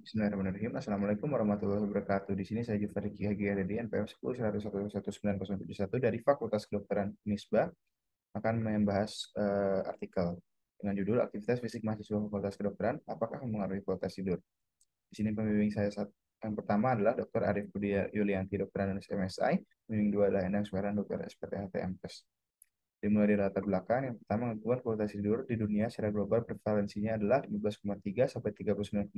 Bismillahirrahmanirrahim. Assalamualaikum warahmatullahi wabarakatuh. Di sini saya Jufari Ki Haji Hadadi, NPM 10.111.971 dari Fakultas Kedokteran Unisba akan membahas artikel dengan judul Aktivitas Fisik Mahasiswa Fakultas Kedokteran, apakah mempengaruhi kualitas tidur? Di sini pembimbing saya yang pertama adalah Dr. Arif Budi Yulianti, Dokter Analisis MSI. Pembimbing dua adalah Endang Suheran, Dokter SPTHT MPes. Dimulai dari latar belakang, yang pertama gangguan kualitas tidur di dunia secara global prevalensinya adalah 15,3 sampai 39,2%.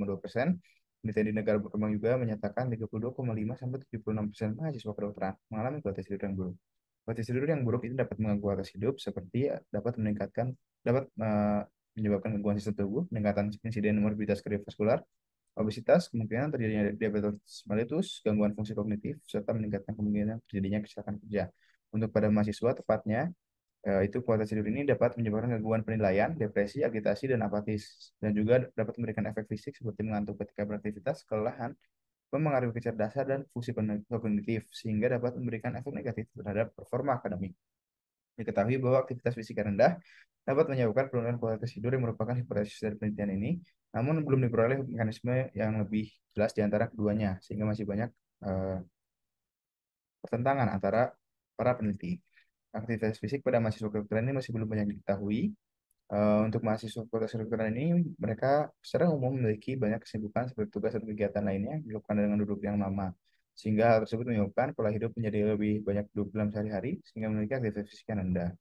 Penelitian di negara berkembang juga menyatakan 32,5 sampai 76% mahasiswa kedokteran mengalami kualitas tidur yang buruk. Kualitas tidur yang buruk itu dapat mengganggu kualitas hidup seperti dapat menyebabkan gangguan sistem tubuh, peningkatan insiden morbiditas kardiovaskular, obesitas, kemungkinan terjadinya diabetes mellitus, gangguan fungsi kognitif, serta meningkatkan kemungkinan terjadinya kecelakaan kerja. Untuk pada mahasiswa tepatnya, itu kualitas tidur ini dapat menyebabkan gangguan penilaian, depresi, agitasi, dan apatis. Dan juga dapat memberikan efek fisik seperti mengantuk ketika beraktivitas, kelelahan, memengaruhi kecerdasan dan fungsi kognitif, sehingga dapat memberikan efek negatif terhadap performa akademik. Diketahui bahwa aktivitas fisik yang rendah dapat menyebabkan penurunan kualitas tidur yang merupakan hipotesis dari penelitian ini, namun belum diperoleh mekanisme yang lebih jelas di antara keduanya, sehingga masih banyak eh, pertentangan antara para peneliti. Aktivitas fisik pada mahasiswa kedokteran ini masih belum banyak diketahui. Untuk mahasiswa fakultas kedokteran ini, mereka secara umum memiliki banyak kesibukan seperti tugas dan kegiatan lainnya yang dilakukan dengan duduk yang lama. Sehingga hal tersebut menyebabkan pola hidup menjadi lebih banyak duduk dalam sehari-hari, sehingga memiliki aktivitas fisik yang rendah.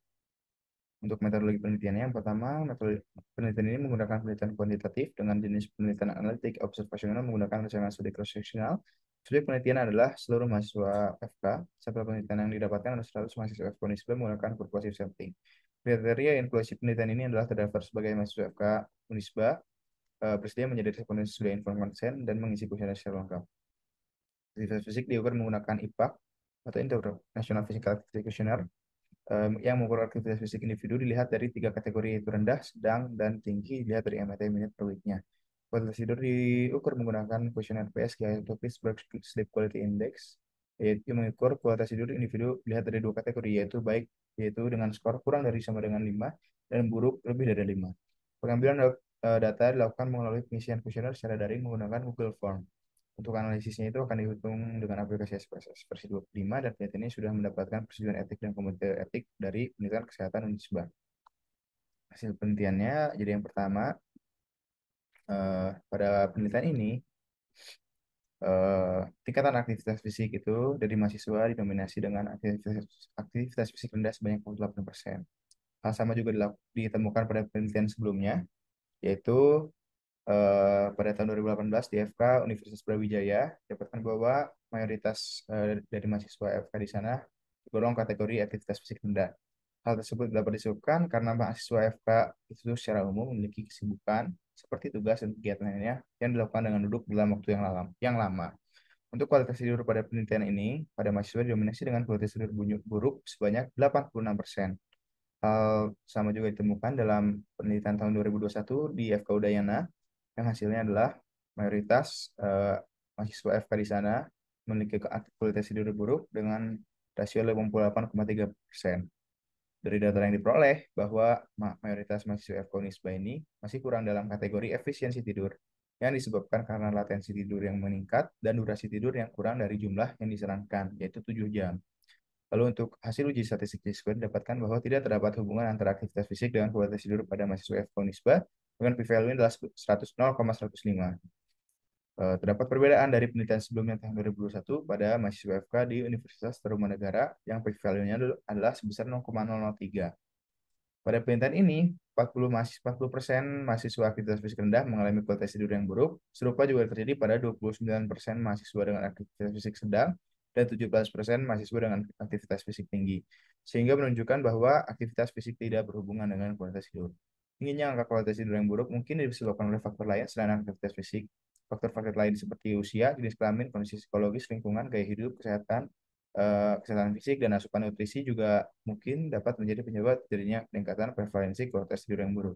Untuk metodologi penelitiannya, yang pertama, metode penelitian ini menggunakan penelitian kuantitatif dengan jenis penelitian analitik observasional menggunakan rancangan studi cross-sectional. Subjek penelitian adalah seluruh mahasiswa FK. Sampel penelitian yang didapatkan adalah 100 mahasiswa FK Unisba menggunakan purposive sampling. Kriteria inklusi penelitian ini adalah terdaftar sebagai mahasiswa FK Unisba, bersedia menjadi responden sesuai informed consent, dan mengisi kuesioner secara lengkap. Aktivitas fisik diukur menggunakan IPAC atau International Physical Activity Questionnaire yang mengukur aktivitas fisik individu dilihat dari tiga kategori yaitu rendah, sedang, dan tinggi dilihat dari MAT minute per week-nya. Kualitas tidur diukur menggunakan kuesioner PSG atau Pittsburgh Sleep Quality Index, yaitu mengukur kualitas tidur individu dilihat dari dua kategori yaitu dengan skor kurang dari sama dengan 5 dan buruk lebih dari 5. Pengambilan data dilakukan melalui pengisian kuesioner secara daring menggunakan Google Form. Untuk analisisnya itu akan dihitung dengan aplikasi SPSS versi 25 dan penelitian ini sudah mendapatkan persetujuan etik dan komite etik dari Penelitian Kesehatan Unisba. Hasil penelitiannya, jadi yang pertama, pada penelitian ini, tingkatan aktivitas fisik itu dari mahasiswa didominasi dengan aktivitas fisik rendah sebanyak 48%. Hal sama juga ditemukan pada penelitian sebelumnya, yaitu pada tahun 2018 di FK Universitas Brawijaya dapatkan bahwa mayoritas dari mahasiswa FK di sana tergolong kategori aktivitas fisik rendah. Hal tersebut dapat disebabkan karena mahasiswa FK itu secara umum memiliki kesibukan seperti tugas dan kegiatan lainnya yang dilakukan dengan duduk dalam waktu yang lama. Untuk kualitas tidur pada penelitian ini, pada mahasiswa didominasi dengan kualitas tidur buruk sebanyak 86%. Hal sama juga ditemukan dalam penelitian tahun 2021 di FK Udayana, yang hasilnya adalah mayoritas mahasiswa FK di sana memiliki kualitas tidur buruk dengan rasio 58,3%. Dari data yang diperoleh bahwa mayoritas mahasiswa FK Unisba ini masih kurang dalam kategori efisiensi tidur yang disebabkan karena latensi tidur yang meningkat dan durasi tidur yang kurang dari jumlah yang disarankan, yaitu 7 jam. Lalu untuk hasil uji statistik T-square didapatkan bahwa tidak terdapat hubungan antara aktivitas fisik dengan kualitas tidur pada mahasiswa FK Unisba dengan p-value adalah 0,105. Terdapat perbedaan dari penelitian sebelumnya tahun 2021 pada mahasiswa FK di Universitas Tarumanegara yang p-value-nya adalah sebesar 0,003. Pada penelitian ini, 40% mahasiswa aktivitas fisik rendah mengalami kualitas tidur yang buruk. Serupa juga terjadi pada 29% mahasiswa dengan aktivitas fisik sedang dan 17% mahasiswa dengan aktivitas fisik tinggi. Sehingga menunjukkan bahwa aktivitas fisik tidak berhubungan dengan kualitas tidur. Tingginya angka kualitas tidur yang buruk mungkin disebabkan oleh faktor lain selain aktivitas fisik. Faktor-faktor lain seperti usia, jenis kelamin, kondisi psikologis, lingkungan, gaya hidup, kesehatan fisik, dan asupan nutrisi juga mungkin dapat menjadi penyebab terjadinya peningkatan prevalensi kualitas tidur yang buruk.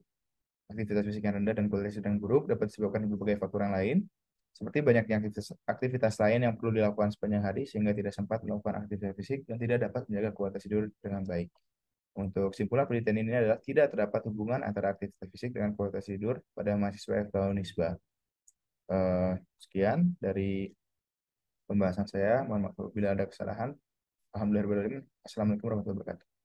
Aktivitas fisik yang rendah dan kualitas tidur yang buruk dapat disebabkan berbagai faktor yang lain, seperti banyaknya aktivitas lain yang perlu dilakukan sepanjang hari sehingga tidak sempat melakukan aktivitas fisik dan tidak dapat menjaga kualitas tidur dengan baik. Untuk kesimpulan penelitian ini adalah tidak terdapat hubungan antara aktivitas fisik dengan kualitas tidur pada mahasiswa FK Unisba. Eh, Sekian dari pembahasan saya. Mohon maaf bila ada kesalahan. Alhamdulillah. Assalamualaikum warahmatullahi wabarakatuh.